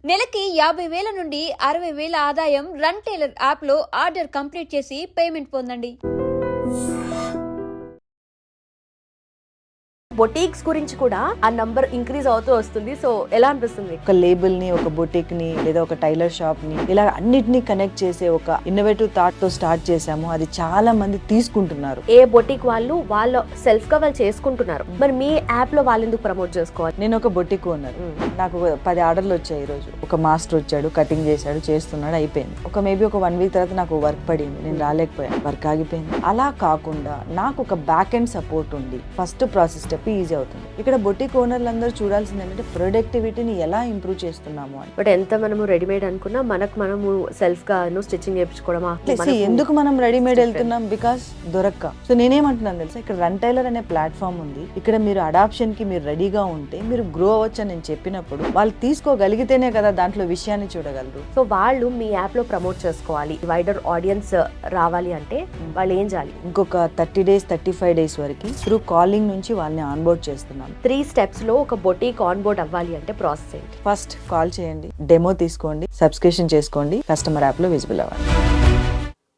నెలకి 50,000 నుండి 60,000 ఆదాయం రన్ టైలర్ యాప్లో ఆర్డర్ కంప్లీట్ చేసి పేమెంట్ పొందండి. బొటీక్స్ గురించి కూడా ఆ నంబర్ ఇంక్రీజ్ అవుతూ వస్తుంది. సో ఎలా అనిపిస్తుంది? ఒక లేబుల్ ని, ఒక బొటిక్ ని, లేదా ఒక టైలర్ షాప్ ని ఇలా అన్నిటినీ కనెక్ట్ చేసే ఒక ఇన్నోవేటివ్ థాట్ తో స్టార్ట్ చేసాము. అది చాలా మంది తీసుకుంటున్నారు. ఏ బొటిక్ వాళ్ళు వాళ్ళ సెల్ఫ్ గా వాళ్ళు చేసుకుంటున్నారు. మరి మీ యాప్ లో వాళ్ళు ఎందుకు ప్రమోట్ చేసుకోవాలి? నేను ఒక బొటిక్ ఓనర్. నాకు 10 ఆర్డర్లు వచ్చాయి. ఈ రోజు ఒక మాస్టర్ వచ్చాడు, కటింగ్ చేశాడు, చేస్తున్నాడు, అయిపోయింది. మేబీ ఒక 1 వీక్ తర్వాత నాకు వర్క్ పడింది, నేను రాలేకపోయాను, వర్క్ ఆగిపోయింది. అలా కాకుండా నాకు ఒక బ్యాక్ ఎండ్ సపోర్ట్ ఉంది. ఫస్ట్ ప్రాసెస్ స్టెప్ ఈజీ అవుతుంది. ఇక్కడ బొటిక్ ఓనర్లు అందరూ చూడాల్సింది ఏంటంటే ప్రొడక్టివిటీని ఎలా ఇంప్రూవ్ చేస్తున్నాము అని. బట్ ఎంత మనము రెడీమేడ్ అనుకున్నా మనము సెల్ఫ్ గా స్టిచ్చింగ్ చేయించుకోవడమా? ఎందుకు మనం రెడీమేడ్ వెళ్తున్నాం? బికాస్ దొరక్క. సో నేనేమంటున్నాను తెలుసా, ఇక్కడ రన్ టైలర్ అనే ప్లాట్ఫామ్ ఉంది. ఇక్కడ మీరు అడాప్షన్ కి మీరు రెడీగా ఉంటే మీరు గ్రో అవ్వచ్చు అని నేను చెప్పినప్పుడు వాళ్ళు తీసుకోగలిగితేనే కదా దాంట్లో విషయాన్ని చూడగలరు. సో వాళ్ళు మీ యాప్ లో ప్రమోట్ చేసుకోవాలి, వైడర్ ఆడియన్స్ రావాలి అంటే వాళ్ళు ఏం చేయాలి? ఇంకొక 30 days 35 days వరకు త్రూ కాలింగ్ నుంచి వాళ్ళని ఆన్బోర్డ్ చేస్తున్నాం. 3 steps లో ఒక బొటీక్ ఆన్బోర్డ్ అవ్వాలి అంటే ప్రాసెస్ ఏంటి? ఫస్ట్ కాల్ చేయండి, డెమో తీసుకోండి, సబ్స్క్రిప్షన్ చేసుకోండి, కస్టమర్ యాప్ లో విజిబుల్ అవ్వండి.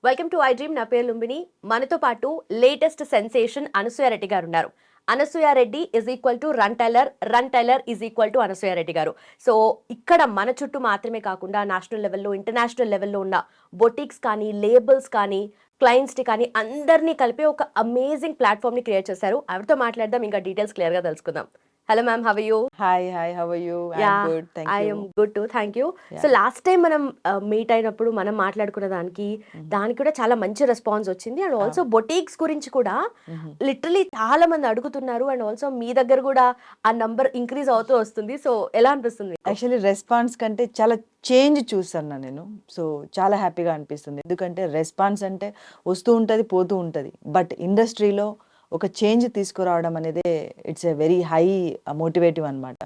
Welcome to I dream. నా పేరు లుంబిని. మనతో పాటు లేటెస్ట్ సెన్సేషన్ అనసూయ రెడ్డి గారు ఉన్నారు. Anasuya Reddy is equal to run tailor is equal to Anasuya Reddy గారు. సో ఇక్కడ మన చుట్టూ మాత్రమే కాకుండా నేషనల్ లెవెల్లో, ఇంటర్నేషనల్ లెవెల్లో ఉన్న బొటిక్స్ కానీ, లేబుల్స్ కానీ, క్లయింట్స్ని కానీ అందరినీ కలిపి ఒక అమేజింగ్ ప్లాట్ఫామ్ని క్రియేట్ చేశారు. ఎవరితో మాట్లాడదాం, ఇంకా డీటెయిల్స్ క్లియర్గా తెలుసుకుందాం. Hello ma'am, how are you? Hi, how are you? I am good too, thank you. So last time మనం మీట్ అయినప్పుడు మనం మాట్లాడుకున్న దానికి కూడా చాలా మంచి రెస్పాన్స్ వచ్చింది. అండ్ ఆల్సో బొటీక్స్ గురించి కూడా లిటరలీ చాలా మంది అడుగుతున్నారు. అండ్ ఆల్సో మీ దగ్గర కూడా ఆ నంబర్ ఇంక్రీజ్ అవుతూ వస్తుంది. సో ఎలా అనిపిస్తుంది? యాక్చువల్లీ రెస్పాన్స్ కంటే చాలా చేంజ్ చూసాను నేను. సో చాలా హ్యాపీగా అనిపిస్తుంది. ఎందుకంటే రెస్పాన్స్ అంటే వస్తూ ఉంటుంది, పోతూ ఉంటుంది. బట్ ఇండస్ట్రీలో ఒక చేంజ్ తీసుకురావడం అనేది it's a very high motivative అనమాట.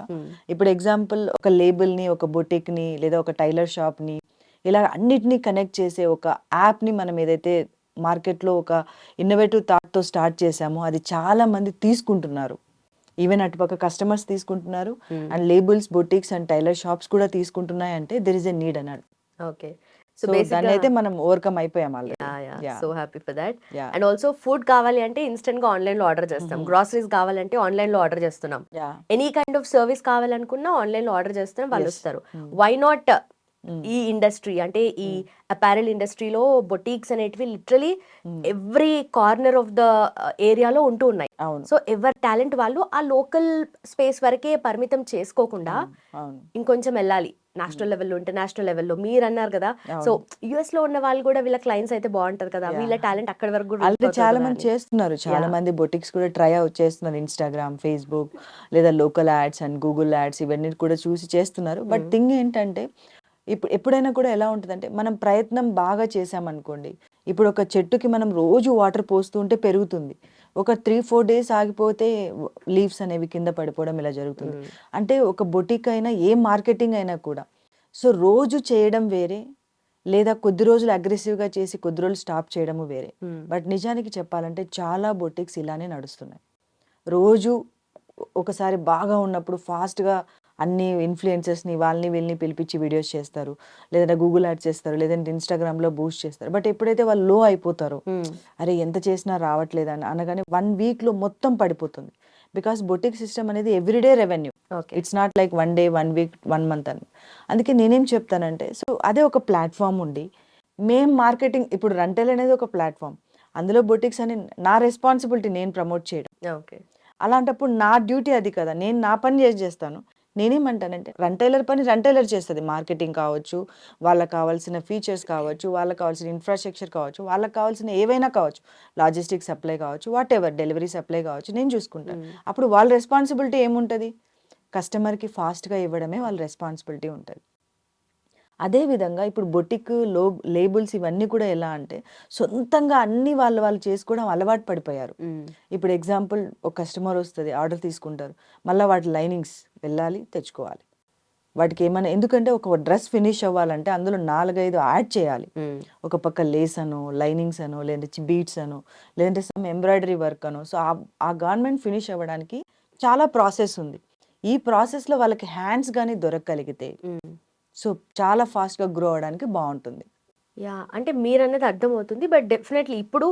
ఇప్పుడు ఎగ్జాంపుల్ ఒక లేబుల్ని, ఒక బొటిక్ని, లేదా ఒక టైలర్ షాప్ని ఇలా అన్నిటినీ కనెక్ట్ చేసే ఒక యాప్ని మనం ఏదైతే మార్కెట్లో ఒక ఇన్నోవేటివ్ థాట్తో స్టార్ట్ చేసామో అది చాలా మంది తీసుకుంటున్నారు. ఈవెన్ అటుపక్క కస్టమర్స్ తీసుకుంటున్నారు, and labels, boutiques and tailor shops కూడా తీసుకుంటున్నాయి. అంటే దెర్ ఇస్ ఎ నీడ్ అన్నాడు. ఓకే, సో దాన్ని అయితే మనం ఓవర్కమ్ అయిపోయాం already. So happy for that. And also food కావాలి అంటే ఇన్స్టెంట్ గా ఆన్లైన్ లో ఆర్డర్ చేస్తాం. గ్రాసరీస్ కావాలంటే ఆన్లైన్ లో ఆర్డర్ చేస్తున్నాం. ఎనీ కైండ్ ఆఫ్ సర్వీస్ కావాలనుకున్నా ఆన్లైన్ లో ఆర్డర్ చేస్తున్నాం, వాళ్ళు వస్తారు. వై నాట్ ఈ ఇండస్ట్రీ అంటే ఈ అపారెల్ ఇండస్ట్రీలో బొటీక్స్ అనేటివి literally every corner of the ఏరియాలో ఉంటూ ఉన్నాయి. సో ఎవరి టాలెంట్ వాళ్ళు ఆ లోకల్ స్పేస్ వరకే పరిమితం చేసుకోకుండా ఇంకొంచెం వెళ్ళాలి నేషనల్ లెవెల్లో, ఇంటర్నేషనల్ లెవెల్లో. మీరు అన్నారు కదా, సో యుఎస్ లో ఉన్న వాళ్ళు కూడా వీళ్ళ క్లయింట్స్ అయితే బాగుంటది కదా, వీళ్ళ టాలెంట్ అక్కడి వరకు కూడా చాలా మంది చేస్తున్నారు. చాలా మంది బొటిక్స్ కూడా ట్రై అవుట్ చేస్తున్నారు. ఇన్స్టాగ్రామ్, ఫేస్బుక్ లేదా local ads and Google ads ఇవన్నీ కూడా చూసి చేస్తున్నారు. బట్ థింగ్ ఏంటంటే ఎప్పుడైనా కూడా ఎలా ఉంటుందంటే మనం ప్రయత్నం బాగా చేసామనుకోండి, ఇప్పుడు ఒక చెట్టుకి మనం రోజు వాటర్ పోస్తూ ఉంటే పెరుగుతుంది. ఒక 3-4 days ఆగిపోతే లీవ్స్ అనేవి కింద పడిపోవడం ఇలా జరుగుతుంది. అంటే ఒక బొటిక్ అయినా ఏ మార్కెటింగ్ అయినా కూడా సో రోజు చేయడం వేరే, లేదా కొద్ది రోజులు అగ్రెసివ్గా చేసి కొద్ది రోజులు స్టాప్ చేయడము వేరే. బట్ నిజానికి చెప్పాలంటే చాలా బొటిక్స్ ఇలానే నడుస్తున్నాయి. రోజు ఒకసారి బాగా ఉన్నప్పుడు ఫాస్ట్గా అన్ని ఇన్ఫ్లుయెన్సర్స్ని వాళ్ళని వీళ్ళని పిలిపించి వీడియోస్ చేస్తారు, లేదంటే గూగుల్ యాడ్స్ చేస్తారు, లేదంటే ఇన్స్టాగ్రామ్లో బూస్ట్ చేస్తారు. బట్ ఎప్పుడైతే వాళ్ళు లో అయిపోతారో, అరే ఎంత చేసినా రావట్లేదని అనగానే 1 weekలో మొత్తం పడిపోతుంది. బికాస్ బొటిక్ సిస్టమ్ అనేది everyday revenue. It's not like 1 day, 1 week, 1 month అని. అందుకే నేనేం చెప్తానంటే, సో అదే ఒక ప్లాట్ఫామ్ ఉండి మేము మార్కెటింగ్, ఇప్పుడు రెంటల్ అనేది ఒక ప్లాట్ఫామ్, అందులో బొటిక్స్ అని నా రెస్పాన్సిబిలిటీ నేను ప్రమోట్ చేయడం. ఓకే, అలాంటప్పుడు నా డ్యూటీ అది కదా, నేను నా పని చేస్తాను. నేనేమంటానంటే రెంటైలర్ పని రెంటైలర్ చేస్తుంది. మార్కెటింగ్ కావచ్చు, వాళ్ళకి కావాల్సిన ఫీచర్స్ కావచ్చు, వాళ్ళకి కావాల్సిన ఇన్ఫ్రాస్ట్రక్చర్ కావచ్చు, వాళ్ళకి కావాల్సిన ఏవైనా కావచ్చు, లాజిస్టిక్ సప్లై కావచ్చు, వాట్ ఎవర్ డెలివరీ సప్లై కావచ్చు, నేను చూసుకుంటాను. అప్పుడు వాళ్ళ రెస్పాన్సిబిలిటీ ఏముంటుంది? కస్టమర్కి ఫాస్ట్గా ఇవ్వడమే వాళ్ళ రెస్పాన్సిబిలిటీ ఉంటుంది. అదేవిధంగా ఇప్పుడు బొటిక్ లేబుల్స్ ఇవన్నీ కూడా ఎలా అంటే సొంతంగా అన్ని వాళ్ళు చేసుకోవడం అలవాటు పడిపోయారు. ఇప్పుడు ఎగ్జాంపుల్ ఒక కస్టమర్ వస్తుంది, ఆర్డర్ తీసుకుంటారు, మళ్ళీ వాటి లైనింగ్స్ వెళ్ళాలి, తెచ్చుకోవాలి. వాటికి ఏమైనా, ఎందుకంటే ఒక డ్రెస్ ఫినిష్ అవ్వాలంటే అందులో 4-5 యాడ్ చేయాలి. ఒక పక్క లేస్ అనో, లైనింగ్స్ అనో, లేదంటే బీడ్స్ అనో, లేదంటే సమ్ ఎంబ్రాయిడరీ వర్క్ అనో. సో ఆ గార్మెంట్ ఫినిష్ అవ్వడానికి చాలా ప్రాసెస్ ఉంది. ఈ ప్రాసెస్లో వాళ్ళకి హ్యాండ్స్ కానీ దొరకగలిగితే, సో చాలా ఫాస్ట్గా గ్రో అవడానికి బాగుంటుంది. అంటే మీరన్నది అర్థమవుతుంది. బట్ డెఫినెట్లీ ఇప్పుడు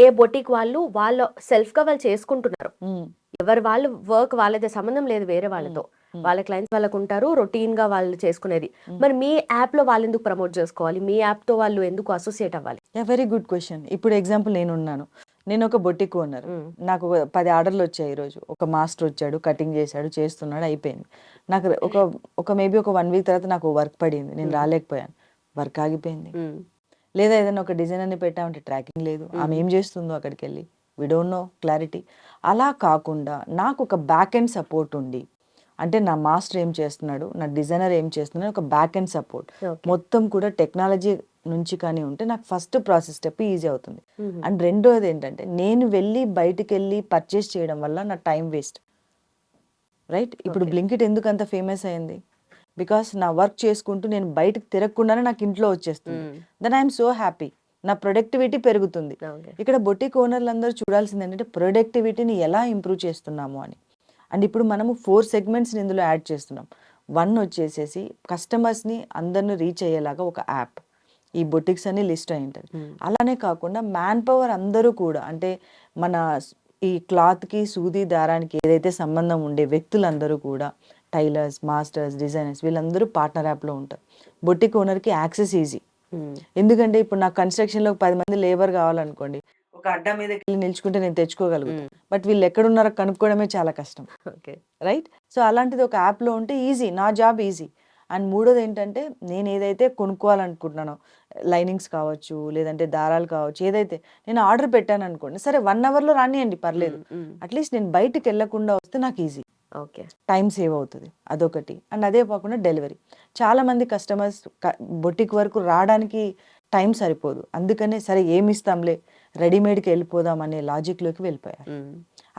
ఏ బొటిక్ వాళ్ళ సెల్ఫ్‌గా వాళ్ళు చేసుకుంటున్నారు. మ్మ్. ఎవరు వాళ్ళు వర్క్ వాళ్ళదే, సంబంధం లేదు వేరే వాళ్ళతో. వాళ్ళ క్లయింట్స్ వాళ్ళకుంటారు. రొటీన్‌గా వాళ్ళు చేసుకునేది. మరి మీ యాప్‌లో వాళ్ళెందుకు ప్రమోట్ చేసుకోవాలి? మీ యాప్‌తో వాళ్ళు ఎందుకు అసోసియేట్ అవ్వాలి? Very good question. ఇప్పుడు ఎగ్జాంపుల్ నేనున్నాను. నేను ఒక బొటిక్ ఓనర్. నాకు 10 ఆర్డర్లు వచ్చాయి ఈరోజు. ఒక మాస్టర్ వచ్చాడు, కటింగ్ చేశాడు, చేస్తున్నాడు, అయిపోయింది. నాకు మేబీ ఒక 1 వీక్ తర్వాత నాకు వర్క్ పడింది. నేను రాలేకపోయాను. వర్క్ ఆగిపోయింది. లేదా ఏదైనా ఒక డిజైనర్ని పెట్టామంటే ట్రాకింగ్ లేదు. ఆమె ఏం చేస్తుందో అక్కడికి వెళ్ళి వి డోంట్ నో క్లారిటీ. అలా కాకుండా నాకు ఒక బ్యాక్ ఎండ్ సపోర్ట్ ఉండి, అంటే నా మాస్టర్ ఏం చేస్తున్నాడు, నా డిజైనర్ ఏం చేస్తున్నాడు, ఒక బ్యాక్ ఎండ్ సపోర్ట్ మొత్తం కూడా టెక్నాలజీ నుంచి కానీ ఉంటే నాకు ఫస్ట్ ప్రాసెస్ స్టెప్ ఈజీ అవుతుంది. అండ్ రెండోది ఏంటంటే నేను వెళ్ళి బయటికి వెళ్ళి పర్చేస్ చేయడం వల్ల నా టైం వేస్ట్. రైట్? ఇప్పుడు బ్లింకిట్ ఎందుకు అంత ఫేమస్ అయింది? బికాస్ నా వర్క్ చేసుకుంటూ నేను బయటకు తిరగకుండానే నాకు ఇంట్లో వచ్చేస్తుంది. Then I'm so happy. నా ప్రొడక్టివిటీ పెరుగుతుంది. ఇక్కడ బొటిక్ ఓనర్లు అందరూ చూడాల్సింది ఏంటంటే ప్రొడక్టివిటీని ఎలా ఇంప్రూవ్ చేస్తున్నాము అని. అండ్ ఇప్పుడు మనము 4 సెగ్మెంట్స్ని ఇందులో యాడ్ చేస్తున్నాం. 1 వచ్చేసేసి కస్టమర్స్ని అందరిని రీచ్ అయ్యేలాగా ఒక యాప్, ఈ బొటిక్స్ అని లిస్ట్ అయి ఉంటుంది. అలానే కాకుండా మ్యాన్ పవర్ అందరూ కూడా, అంటే మన ఈ క్లాత్కి సూది దారానికి ఏదైతే సంబంధం ఉండే వ్యక్తులందరూ కూడా టైలర్స్, మాస్టర్స్, డిజైనర్స్ వీళ్ళందరూ పార్ట్నర్ యాప్లో ఉంటారు. బొటిక్ ఓనర్కి యాక్సెస్ ఈజీ. ఎందుకంటే ఇప్పుడు నాకు కన్స్ట్రక్షన్లో 10 మంది లేబర్ కావాలనుకోండి, ఒక అడ్డా మీదకి వెళ్ళి నిల్చుకుంటే నేను తెచ్చుకోగలుగుతాను. బట్ వీళ్ళు ఎక్కడున్నారో కనుక్కోవడమే చాలా కష్టం. రైట్? సో అలాంటిది ఒక యాప్లో ఉంటే ఈజీ, నా జాబ్ ఈజీ. అండ్ మూడోది ఏంటంటే నేను ఏదైతే కొనుక్కోవాలనుకుంటున్నానో, లైనింగ్స్ కావచ్చు, లేదంటే దారాలు కావచ్చు, ఏదైతే నేను ఆర్డర్ పెట్టాను అనుకోండి, సరే 1 అవర్లో రానియండి పర్లేదు. అట్లీస్ట్ నేను బయటకు వెళ్ళకుండా వస్తే నాకు ఈజీ. టైం సేవ్ అవుతుంది, అదొకటి. అండ్ అదే కాకుండా డెలివరీ. చాలా మంది కస్టమర్స్ బొటిక్ వరకు రావడానికి టైం సరిపోదు, అందుకనే సరే ఏమి ఇస్తాంలే రెడీమేడ్కి వెళ్ళిపోదాం అనే లాజిక్లోకి వెళ్ళిపోయారు.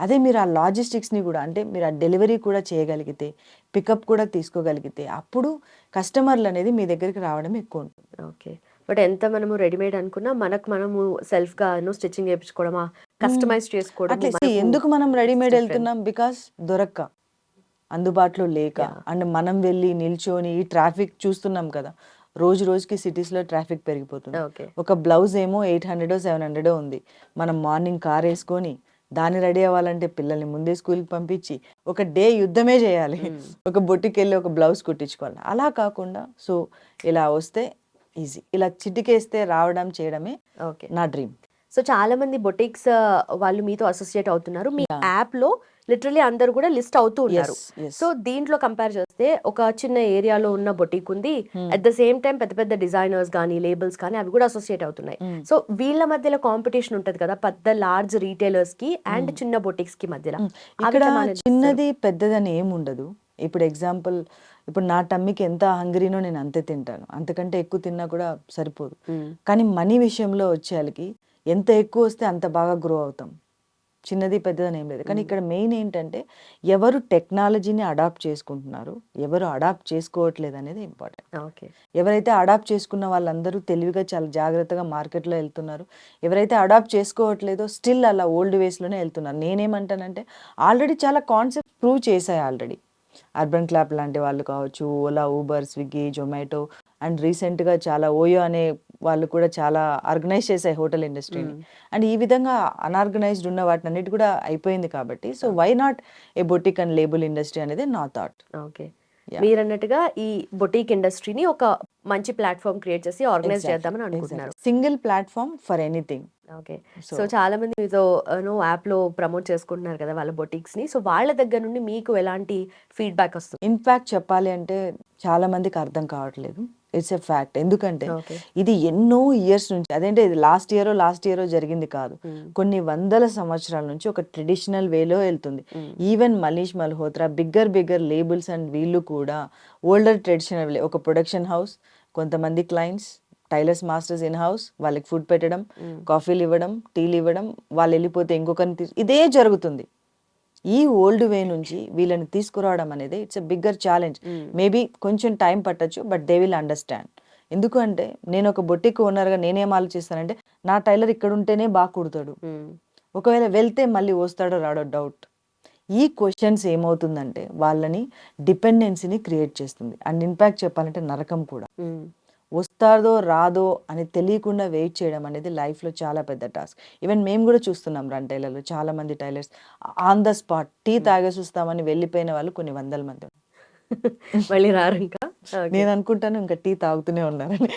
అదే మీరు ఆ లాజిస్టిక్స్ని కూడా, అంటే మీరు ఆ డెలివరీ కూడా చేయగలిగితే, పికప్ కూడా తీసుకోగలిగితే, అప్పుడు కస్టమర్లు అనేది మీ దగ్గరికి రావడం ఎక్కువ ఉంటుంది. బట్ ఎంత మనము రెడీమేడ్ అనుకున్నా మనము సెల్ఫ్గా స్టిచ్చింగ్ చేయించుకోవడమా, కస్టమైజ్ చేసుకోవడం. అట్లీస్ట్ ఎందుకు మనం రెడీమేడ్ వెళ్తున్నాం? బికాస్ దొరక్క, అందుబాటులో లేక, అండ్ మనం వెళ్ళి నిల్చొని ఈ ట్రాఫిక్ చూస్తున్నాం కదా, రోజు రోజుకి సిటీస్లో ట్రాఫిక్ పెరిగిపోతుంది. ఒక బ్లౌజ్ ఏమో 800 700 ఉంది. మనం మార్నింగ్ కార్ వేసుకొని దాన్ని రెడీ అవ్వాలంటే పిల్లల్ని ముందే స్కూల్కి పంపించి ఒక డే యుద్ధమే చేయాలి. ఒక బొట్టికి వెళ్ళి ఒక బ్లౌజ్ కుట్టించుకోవాలి. అలా కాకుండా సో ఇలా వస్తే ఈజీ, ఇలా చిటికేస్తే రావడం చేయడమే నా డ్రీమ్. సో చాలా మంది బొటిక్స్ వాళ్ళు మీతో అసోసియేట్ అవుతున్నారు. మీ యాప్లో లిటరలీ అందరూ కూడా లిస్ట్ అవుతూ ఉన్నారు. సో దీంట్లో కంపేర్ చేస్తే ఒక చిన్న ఏరియాలో ఉన్న బొటిక్ ఉంది, అట్ ద సేమ్ టైం పెద్ద పెద్ద డిజైనర్స్ కానీ లేబుల్స్ కానీ అవి కూడా అసోసియేట్ అవుతున్నాయి. సో వీళ్ళ మధ్యలో కాంపిటీషన్ ఉంటది కదా, పెద్ద లార్జ్ రీటైలర్స్ కి అండ్ చిన్న బొటిక్స్ కి మధ్యలో. ఇక్కడ చిన్నది పెద్దదని ఏముండదు. ఇప్పుడు ఎగ్జాంపుల్, ఇప్పుడు నా టమ్మీకి ఎంత హంగ్రీనో నేను అంతే తింటాను, అంతకంటే ఎక్కువ తిన్నా కూడా సరిపోదు. కానీ మనీ విషయంలో వచ్చేయాలకి ఎంత ఎక్కువ వస్తే అంత బాగా గ్రో అవుతాం. చిన్నది పెద్దదని ఏం లేదు. కానీ ఇక్కడ మెయిన్ ఏంటంటే ఎవరు టెక్నాలజీని అడాప్ట్ చేసుకుంటున్నారు, ఎవరు అడాప్ట్ చేసుకోవట్లేదు అనేది ఇంపార్టెంట్. ఎవరైతే అడాప్ట్ చేసుకున్న వాళ్ళందరూ తెలివిగా చాలా జాగ్రత్తగా మార్కెట్లో వెళ్తున్నారు. ఎవరైతే అడాప్ట్ చేసుకోవట్లేదో స్టిల్ అలా ఓల్డ్ వేస్లోనే వెళ్తున్నారు. నేనేమంటానంటే ఆల్రెడీ చాలా కాన్సెప్ట్ ప్రూవ్ చేశాయి ఆల్రెడీ. అర్బన్ క్లాప్ లాంటి వాళ్ళు కావచ్చు, Ola, Uber, Swiggy, Zomato, and రీసెంట్గా చాలా ఓయో అనే వాళ్ళు కూడా చాలా ఆర్గనైజ్ చేశాయి హోటల్ ఇండస్ట్రీని. అండ్ ఈ విధంగా అన్ఆర్గనైజ్డ్ ఉన్న వాటిని అన్నిటి కూడా అయిపోయింది కాబట్టి so why not a boutique and label industry అనేది నా థాట్. మీరు అన్నట్టుగా ఈ బొటిక్ ఇండస్ట్రీని ఒక మంచి ప్లాట్ఫామ్ క్రియేట్ చేసి ఆర్గనైజ్ చేద్దామని అనుకుంటున్నారు. Single platform for anything. So చాలా మంది మీతో యాప్ లో ప్రమోట్ చేసుకుంటున్నారు కదా వాళ్ళ బొటిక్స్ ని. సో వాళ్ళ దగ్గర నుండి మీకు ఎలాంటి ఫీడ్బ్యాక్ వస్తుంది? ఇన్ఫాక్ట్ చెప్పాలి అంటే చాలా మందికి అర్థం కావట్లేదు. It's a fact. ఎందుకంటే ఇది ఎన్నో ఇయర్స్ నుంచి, అదేంటే ఇది లాస్ట్ ఇయరో జరిగింది కాదు, కొన్ని వందల సంవత్సరాల నుంచి ఒక ట్రెడిషనల్ వేలో వెళ్తుంది. Even Manish Malhotra, bigger labels and వీళ్ళు కూడా ఓల్డర్ ట్రెడిషనల్ వే, ఒక ప్రొడక్షన్ హౌస్, కొంతమంది clients, tailors, masters in house, వాళ్ళకి ఫుడ్ పెట్టడం, కాఫీలు ఇవ్వడం, టీలు ఇవ్వడం, వాళ్ళు వెళ్ళిపోతే ఇంకొకరిని ఇదే జరుగుతుంది. ఈ ఓల్డ్ వే నుంచి వీళ్ళని తీసుకురావడం అనేది it's a bigger challenge. Maybe కొంచెం టైం పట్టచ్చు, బట్ దే విల్ అండర్స్టాండ్. ఎందుకంటే నేను ఒక బొటిక్ ఓనర్గా నేనేం ఆలోచిస్తానంటే నా టైలర్ ఇక్కడ ఉంటేనే బాగా కుడతాడు, ఒకవేళ వెళ్తే మళ్ళీ వస్తాడో రాడో డౌట్. ఈ క్వశ్చన్స్ ఏమవుతుందంటే వాళ్ళని డిపెండెన్సీని క్రియేట్ చేస్తుంది. అండ్ ఇన్ఫాక్ట్ చెప్పాలంటే నరకం కూడా. వస్తాదో రాదో అని తెలియకుండా వెయిట్ చేయడం అనేది లైఫ్లో చాలా పెద్ద టాస్క్. ఈవెన్ మేము కూడా చూస్తున్నాం రన్ టైలర్లు, చాలా మంది tailors on the spot tea తాగేసి వస్తామని వెళ్ళిపోయిన వాళ్ళు కొన్ని వందల మంది. మళ్ళీ రారు ఇంకా. నేను అనుకుంటాను ఇంకా టీ తాగుతూనే ఉన్నారని.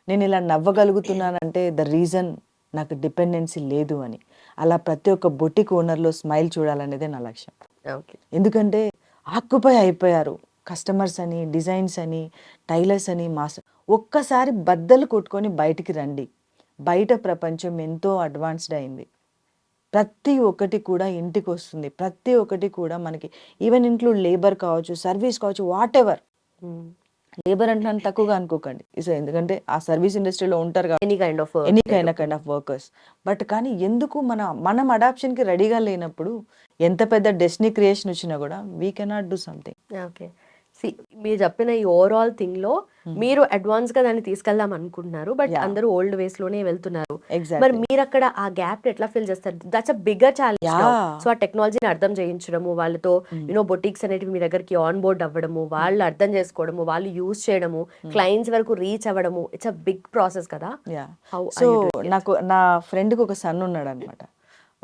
నేను ఇలా నవ్వగలుగుతున్నానంటే ద రీజన్ నాకు డిపెండెన్సీ లేదు అని. అలా ప్రతి ఒక్క బొటిక్ ఓనర్లో స్మైల్ చూడాలనేదే నా లక్ష్యం. ఓకే. ఎందుకంటే ఆక్యుపై అయిపోయారు కస్టమర్స్ అని, డిజైన్స్ అని, టైలర్స్ అని, మాస్టర్. ఒక్కసారి బద్దలు కొట్టుకొని బయటికి రండి. బయట ప్రపంచం ఎంతో అడ్వాన్స్డ్ అయింది. ప్రతి ఒక్కటి కూడా ఇంటికి వస్తుంది. ప్రతి ఒక్కటి కూడా మనకి ఈవెన్ ఇంక్లూడ్ లేబర్ కావచ్చు, సర్వీస్ కావచ్చు, వాట్ ఎవర్. లేబర్ అంటే నన్ను తక్కువగా అనుకోకండి, ఎందుకంటే ఆ సర్వీస్ ఇండస్ట్రీలో ఉంటారు కాబట్టి any kind of workers. But కానీ ఎందుకు మనం అడాప్షన్కి రెడీగా లేనప్పుడు ఎంత పెద్ద డెస్టినీ క్రియేషన్ వచ్చినా కూడా we cannot do something. Okay. మీరు చెప్పిన ఈ ఓవరాల్ థింగ్ లో మీరు అడ్వాన్స్ గా దాన్ని తీసుకెళ్దాం అనుకుంటున్నారు, బట్ అందరూ ఓల్డ్ వేస్ లోనే వెళ్తున్నారు. మరి మీరు అక్కడ ఆ గ్యాప్ ఎట్లా ఫిల్ చేస్తారు? That's a bigger challenge. So ఆ టెక్నాలజీని అర్థం చేయించడము, వాళ్ళతో బొటిక్స్ అనేటివి మీ దగ్గరికి ఆన్ బోర్డ్ అవ్వడము, వాళ్ళు అర్థం చేసుకోవడము, వాళ్ళు యూజ్ చేయడము, క్లయింట్స్ వరకు రీచ్ అవ్వడము, ఇట్స్ అ బిగ్ ప్రాసెస్ కదా. సో నాకు నా ఫ్రెండ్కి ఒక సన్ ఉన్నాడు అనమాట.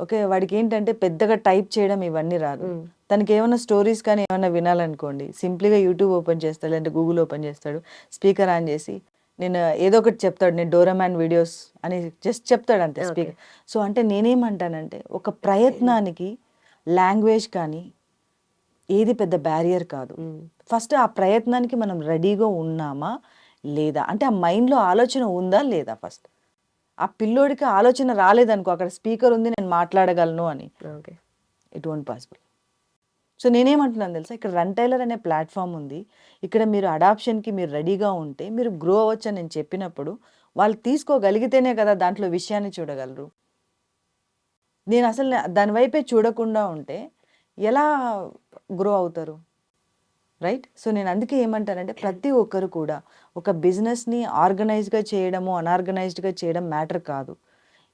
ఓకే, వాడికి ఏంటంటే పెద్దగా టైప్ చేయడం ఇవన్నీ రాదు. తనకి ఏమైనా స్టోరీస్ కానీ ఏమైనా వినాలనుకోండి, సింప్లీగా యూట్యూబ్ ఓపెన్ చేస్తాడు, లేదంటే గూగుల్ ఓపెన్ చేస్తాడు, స్పీకర్ ఆన్ చేసి నేను ఏదో ఒకటి చెప్తాడు, నేను డోరామ్యాన్ వీడియోస్ అని జస్ట్ చెప్తాడు అంతే స్పీకర్. సో అంటే నేనేమంటానంటే ఒక ప్రయత్నానికి లాంగ్వేజ్ కానీ ఏది పెద్ద బ్యారియర్ కాదు. ఫస్ట్ ఆ ప్రయత్నానికి మనం రెడీగా ఉన్నామా లేదా, అంటే ఆ మైండ్లో ఆలోచన ఉందా లేదా. ఫస్ట్ ఆ పిల్లోడికి ఆలోచన రాలేదనుకో, అక్కడ స్పీకర్ ఉంది నేను మాట్లాడగలను అని, ఇట్ వోంట్ పాసిబుల్. సో నేనేమంటున్నాను తెలుసా, ఇక్కడ రన్ టైలర్ అనే ప్లాట్ఫామ్ ఉంది. ఇక్కడ మీరు అడాప్షన్కి మీరు రెడీగా ఉంటే మీరు గ్రో అవ్వచ్చు అని నేను చెప్పినప్పుడు వాళ్ళు తీసుకోగలిగితేనే కదా దాంట్లో విషయాన్ని చూడగలరు. నేను అసలు దాని వైపే చూడకుండా ఉంటే ఎలా గ్రో అవుతారు, రైట్? సో నేను అందుకే ఏమంటానంటే ప్రతి ఒక్కరు కూడా ఒక బిజినెస్ని ఆర్గనైజ్గా చేయడము, అన్ఆర్గనైజ్డ్గా చేయడం మ్యాటర్ కాదు.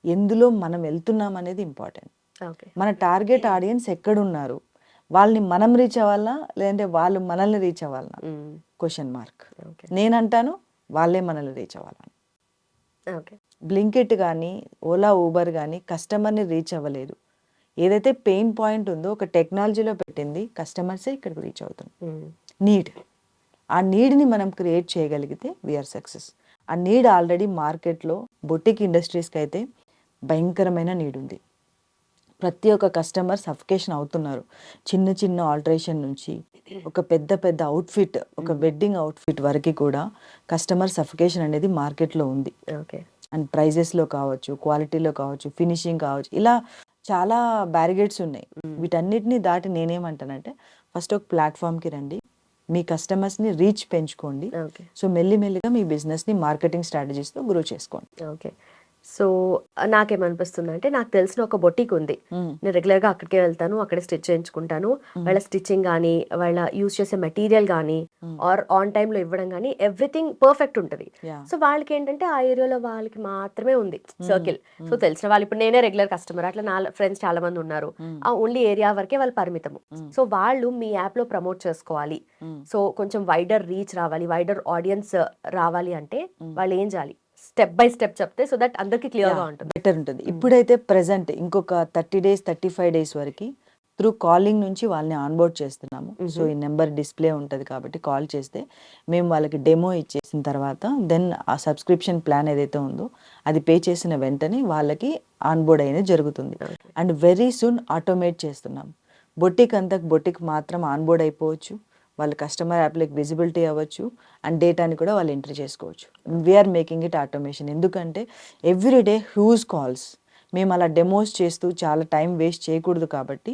ఎందులో మనం వెళ్తున్నాం అనేది ఇంపార్టెంట్. మన టార్గెట్ ఆడియన్స్ ఎక్కడున్నారు, వాళ్ళని మనం రీచ్ అవ్వాలనా లేదంటే వాళ్ళు మనల్ని రీచ్ అవ్వాలనా, క్వశ్చన్ మార్క్. నేనంటాను వాళ్ళే మనల్ని రీచ్ అవ్వాలని. బ్లింకిట్ కానీ ఓలా ఊబర్ కానీ కస్టమర్ని రీచ్ అవ్వలేదు. ఏదైతే పెయిన్ పాయింట్ ఉందో ఒక టెక్నాలజీలో పెట్టింది, కస్టమర్సే ఇక్కడికి రీచ్ అవుతుంది. నీడ్, ఆ నీడ్ని మనం క్రియేట్ చేయగలిగితే వీఆర్ సక్సెస్. ఆ నీడ్ ఆల్రెడీ మార్కెట్లో బొటిక్ ఇండస్ట్రీస్కి అయితే భయంకరమైన నీడ్ ఉంది. ప్రతి ఒక్క కస్టమర్ సఫికేషన్ అవుతున్నారు. చిన్న చిన్న ఆల్టరేషన్ నుంచి ఒక పెద్ద పెద్ద అవుట్ఫిట్, ఒక వెడ్డింగ్ అవుట్ఫిట్ వరకు కూడా కస్టమర్ సఫికేషన్ అనేది మార్కెట్లో ఉంది. అండ్ ప్రైజెస్లో కావచ్చు, క్వాలిటీలో కావచ్చు, ఫినిషింగ్ కావచ్చు, ఇలా చాలా బ్యారిగేట్స్ ఉన్నాయి. వీటన్నిటిని దాటి నేనేమంటానంటే ఫస్ట్ ఒక ప్లాట్ఫామ్కి రండి, మీ కస్టమర్స్ని రీచ్ పెంచుకోండి. సో మెల్లిమెల్లిగా మీ బిజినెస్ని మార్కెటింగ్ స్ట్రాటజీస్తో గ్రో చేసుకోండి. ఓకే. సో నాకేమనిపిస్తుంది అంటే, నాకు తెలిసిన ఒక బొటిక్ ఉంది, నేను రెగ్యులర్గా అక్కడికే వెళ్తాను, అక్కడే స్టిచ్ చేయించుకుంటాను. వాళ్ళ స్టిచ్చింగ్ కానీ, వాళ్ళ యూజ్ చేసే మెటీరియల్ కానీ, ఆర్ ఆన్ టైంలో ఇవ్వడం కానీ ఎవ్రీథింగ్ పర్ఫెక్ట్ ఉంటుంది. సో వాళ్ళకి ఏంటంటే ఆ ఏరియాలో వాళ్ళకి మాత్రమే ఉంది సర్కిల్. సో తెలిసిన వాళ్ళు, ఇప్పుడు నేనే రెగ్యులర్ కస్టమర్, అట్లా నా ఫ్రెండ్స్ చాలా మంది ఉన్నారు. ఆ ఓన్లీ ఏరియా వరకే వాళ్ళు పరిమితము. సో వాళ్ళు మీ యాప్లో ప్రమోట్ చేసుకోవాలి, సో కొంచెం వైడర్ రీచ్ రావాలి, వైడర్ ఆడియన్స్ రావాలి అంటే వాళ్ళు ఏం చేయాలి? స్టెప్ బై స్టెప్ చెప్తే సో దట్ అందరికి క్లియర్గా ఉంటుంది, బెటర్ ఉంటుంది. ఇప్పుడైతే ప్రెసెంట్ ఇంకొక 30 days 35 days వరకు త్రూ కాలింగ్ నుంచి వాళ్ళని ఆన్బోర్డ్ చేస్తున్నాము. సో ఈ నెంబర్ డిస్ప్లే ఉంటుంది కాబట్టి కాల్ చేస్తే మేము వాళ్ళకి డెమో ఇచ్చేసిన తర్వాత దెన్ ఆ సబ్స్క్రిప్షన్ ప్లాన్ ఏదైతే ఉందో అది పే చేసిన వెంటనే వాళ్ళకి ఆన్బోర్డ్ అనేది జరుగుతుంది. అండ్ వెరీ సూన్ ఆటోమేట్ చేస్తున్నాం. బొటిక్ అంతకు బొటిక్ మాత్రం ఆన్బోర్డ్ అయిపోవచ్చు, వాళ్ళ కస్టమర్ యాప్లకి విజిబిలిటీ అవ్వచ్చు, అండ్ డేటాని కూడా వాళ్ళు ఎంట్రీ చేసుకోవచ్చు. We're making it automation. ఎందుకంటే ఎవ్రీడే హ్యూజ్ కాల్స్, మేము అలా డెమోస్ చేస్తూ చాలా టైం వేస్ట్ చేయకూడదు కాబట్టి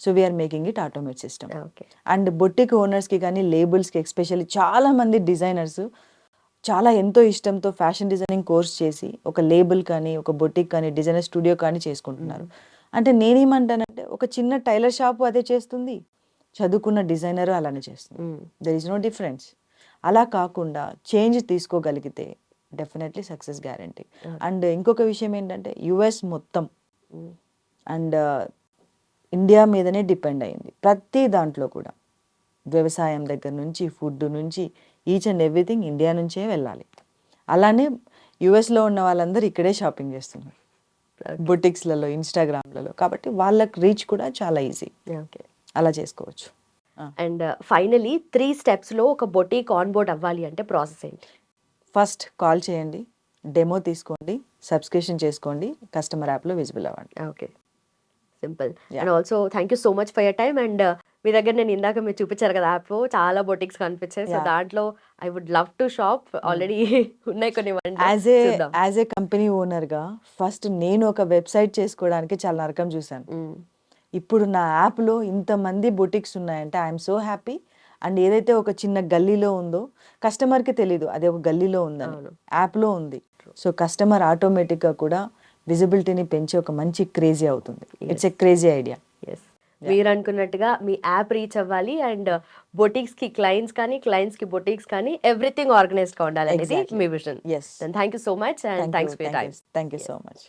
so we're making it automate system. And boutique ఓనర్స్కి కానీ లేబుల్స్కి ఎస్పెషల్లీ చాలామంది డిజైనర్స్ చాలా ఎంతో ఇష్టంతో ఫ్యాషన్ డిజైనింగ్ కోర్స్ చేసి ఒక లేబుల్ కానీ, ఒక బొటిక్ కానీ, డిజైనర్ స్టూడియో కానీ చేసుకుంటున్నారు. అంటే నేనేమంటానంటే ఒక చిన్న టైలర్ షాపు అదే చేస్తుంది, చదువుకున్న డిజైనర్ అలానే చేస్తుంది. There is no difference. అలా కాకుండా చేంజ్ తీసుకోగలిగితే డెఫినెట్లీ సక్సెస్ గ్యారంటీ. అండ్ ఇంకొక విషయం ఏంటంటే యుఎస్ మొత్తం అండ్ ఇండియా మీదనే డిపెండ్ అయింది ప్రతి దాంట్లో కూడా. వ్యవసాయం దగ్గర నుంచి ఫుడ్ నుంచి ఈచ్ అండ్ ఎవ్రీథింగ్ ఇండియా నుంచే వెళ్ళాలి. అలానే యుఎస్లో ఉన్న వాళ్ళందరూ ఇక్కడే షాపింగ్ చేస్తున్నారు బొటిక్స్లలో, ఇన్స్టాగ్రామ్లలో. కాబట్టి వాళ్ళకి రీచ్ కూడా చాలా ఈజీ, ఓకే. అలా చేసుకోవచ్చు. అండ్ ఫైనలీ 3 స్టెప్స్లో ఒక బొటీక్ ఆన్ బోర్డ్ అవ్వాలి అంటే ప్రాసెస్ ఏంటి? ఫస్ట్ కాల్ చేయండి, డెమో తీసుకోండి, సబ్స్క్రిప్షన్ చేసుకోండి, కస్టమర్ యాప్లో విజిబుల్ అవ్వండి. Okay, simple. Yeah. And also thank you so much for your time. And మీ దగ్గర నేను ఇందాక మీరు చూపించారు కదా యాప్, చాలా బొటిక్స్ కనిపించాయి. So Yeah. దాంట్లో I would love to shop. Already ఉన్నాయి కొన్ని యాజ్ ఏ కంపెనీ ఓనర్గా ఫస్ట్ నేను ఒక వెబ్సైట్ చేసుకోవడానికి చాలా నరకం చూశాను. ఇప్పుడు నా యాప్లో ఇంతమంది బొటిక్స్ ఉన్నాయంటే ఐఎమ్ సో హ్యాపీ. అండ్ ఏదైతే ఒక చిన్న గల్లీలో ఉందో కస్టమర్కి తెలీదు అది ఒక గల్లీలో ఉందని, యాప్లో ఉంది. సో కస్టమర్ ఆటోమేటిక్గా కూడా విజిబిలిటీని పెంచి ఒక మంచి క్రేజీ అవుతుంది. It's a crazy idea. Yes, మీరు అనుకున్నట్టుగా మీ యాప్ రీచ్ అవ్వాలి అండ్ బొటిక్స్కి క్లయింట్స్ కానీ, క్లయింట్స్కి బొటిక్స్ కానీ ఎవ్రీథింగ్ ఆర్గనైజ్డ్గా ఉండాలి అనేది మీ vision. Yes, thank you so much and thanks for your time. Thank you so much.